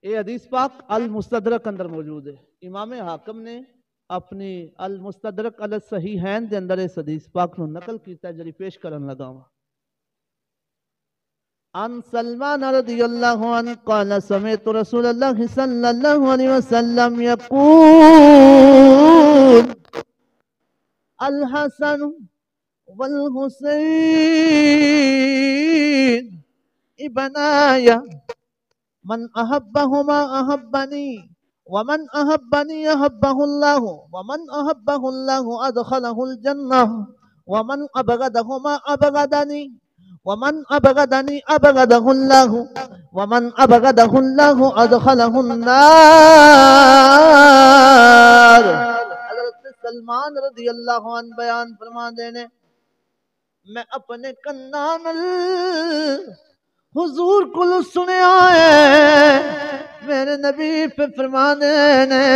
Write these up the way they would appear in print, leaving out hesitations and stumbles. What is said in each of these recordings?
یہ حدیث پاک المستدرک اندر موجود ہے. امام حاکم نے اپنی المستدرک علی الصحیحین دے اندر اس حدیث پاک نو نقل کیتا ہے جڑی پیش کرن لگا ہوں. عن سلمان رضی اللہ عنہ قال سمعت رسول اللہ صلی اللہ علیہ وسلم یقول الحسن والحسین ابناي من أحبهما أحبني ومن أحبني أحبه الله ومن أحبه الله أدخله الجنة ومن أبغضهما أبغضني ومن أبغضني أبغضه الله ومن أبغضه الله أدخله النار. حضرت سلمان رضی اللہ عنہ بیان فرما دینے میں اپنے کنان حضور کو سنیا ہے میرے نبی پہ فرمانے نے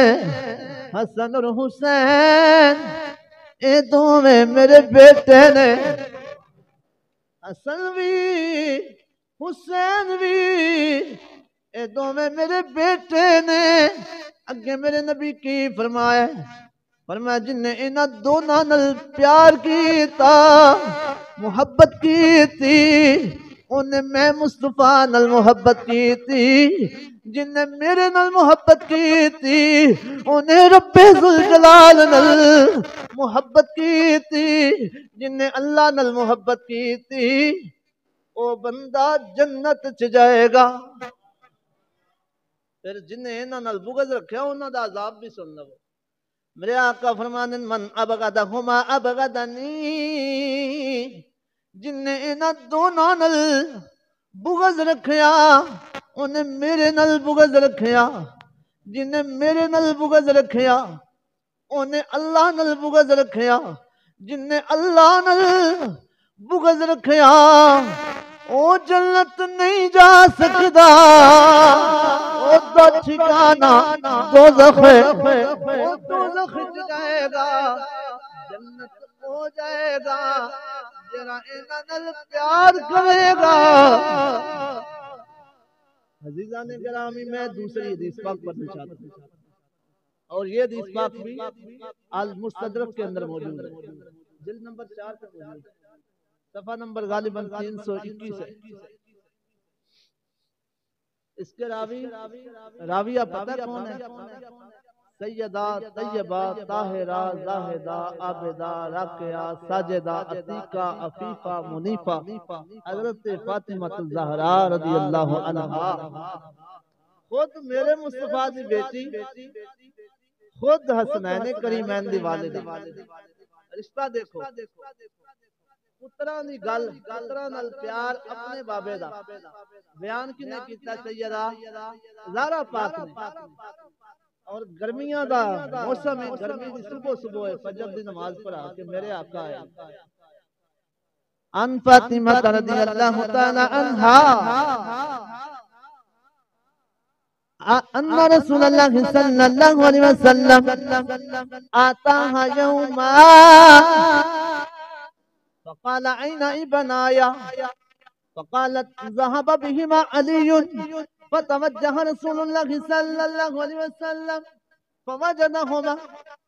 حسن اور حسین اے دونوں میرے بیٹے نے. حسن بھی حسین بھی اے دونوں میرے بیٹے نے. اگے میرے نبی کی فرمایا جن نے انہاں دونوں نال پیار کیتا محبت کی تھی انہیں میں مصطفیٰ نال محبت کی تھی. جن نے میرے نال محبت کی تھی انہیں رب ذوالجلال نال محبت کی تھی. جن نے اللہ نال محبت کی تھی او بندہ جنت چ جائے گا. پھر جن نے انہاں نال بغض رکھیا انہاں دا عذاب بھی سن لو. میرے آقا فرمانے من ابغضہما ابغضنی جن نے انہاں دونوں نال بغض رکھیا انہیں میرے نال بغض رکھیا. جن نے میرے نال بغض رکھیا انہیں اللہ نال بغض رکھیا. جن نے اللہ نال بغض رکھیا او جنت نہیں جا سکدا او دا ٹھکانہ دوزخ ہے. او دوزخ جائے گا جنت ہو جائے گا جرا انہاں نال پیار کرے گا. عزیزان گرامی میں دوسری حدیث پاک پڑھنا چاہتا ہوں اور یہ حدیث پاک بھی المستدرک کے اندر موجود ہے. جلد نمبر 4 پہ موجود ہے. صفحہ نمبر غالباً 321 ہے. اس کے راویہ پتہ کون ہے؟ سیدہ طیبہ طاہرہ زاہدہ عابدہ راکعہ ساجدہ عتیقہ عفیفہ منیفہ حضرت فاطمہ الزہرا رضی اللہ عنہا. خود میرے مصطفیٰ دی بیٹی خود حسنین کریمین دی والدہ. رشتہ دیکھو پتران دی گل پتران نال پیار اپنے بابے دا بیان کنے کیتا سیدہ زہرا پاک نے. اور گرمیاں دا موسم ہے گرمی دی صبح ہے فجر دی نماز پڑھا کہ میرے آقا ہے. ان فاطمہ رضی اللہ تعالی عنہا ان رسول اللہ صلی اللہ علیہ وسلم آتاها یوما فقال أين ابنايا فقالت ذهب بهما علي فتوجه رسول الله صلى الله عليه وسلم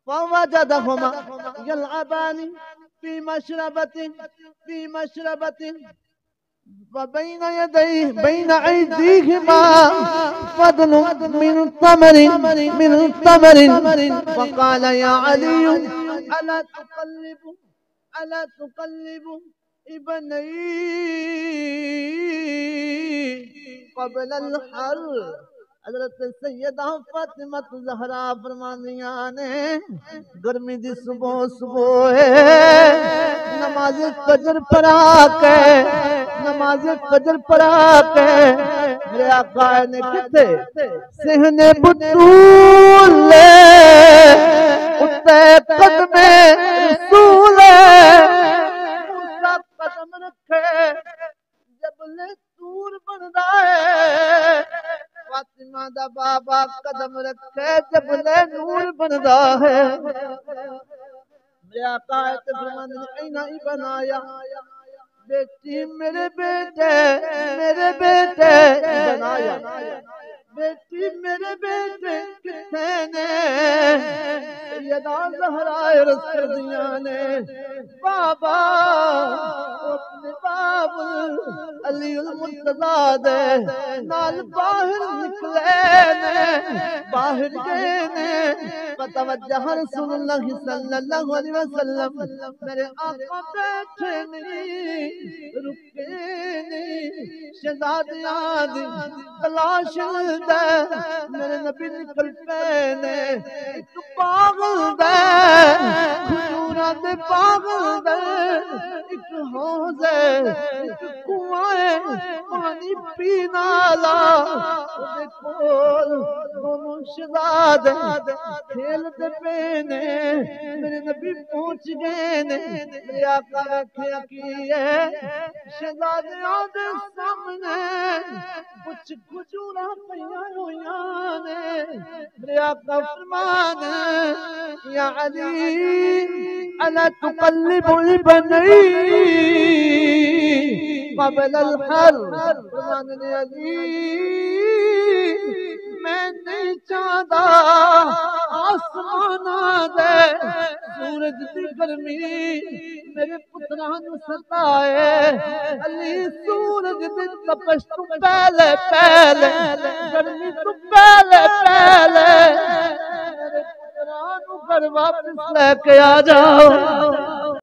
فوجدهما يلعبان في مشربة وبين بين أيديهما فضل من تمر فقال يا علي ألا تقلب ابني قبل الحر. حضرت سیدہ فاطمہ زہرا فرمانیاں نے گرمی دی صبح ہے نماز فجر پڑھا کے میرے آقا نے کتے سہنے بطول لے اتے قدم رسول قدم رکھے جب لے دور بندا ہے. فاطمہ دا بابا قدم رکھے جب لے نور بندا ہے. میرے آقا تے فرمانے این ابنایا بیٹی میرے بیٹے بنایا بیٹی میرے بیٹے کتنے نے سیدہ زہرا عرض کر دیا نے بابا اپنے باب علی المرتضیٰ دے نال باہر نکلے نے باہر گئے نے فتوجہ رسول اللہ صلی اللہ علیہ وسلم میرے آقا بیٹھے نہیں رکے نہیں شہزادیاں دی تلاش دے میرے نبی نکل پے نے ایک پاگل دے کھجوراں دے پاگل دے ایک حوض ایک کنواں پانی پینا لا اودے کول دونوں شہزادے کھیلتے پے نے میرے نبی پہنچ گئے نے میرے آقا رکھیا کی ہے شہزادیاں دے سامنے کچھ کھجوراں پیاں ہویاں نے میرے آقا فرمانے یا علی الا تقلب البنی قبل الحر فرمانے علی میں نہیں چاہتا آسمانہ دے سورج دی گرمی میرے پتران ستائے علی سورج دی تپش تو پہلے پہلے گرمی تو پہلے پہلے میرے پتران گھر واپس لے کے آ جاؤ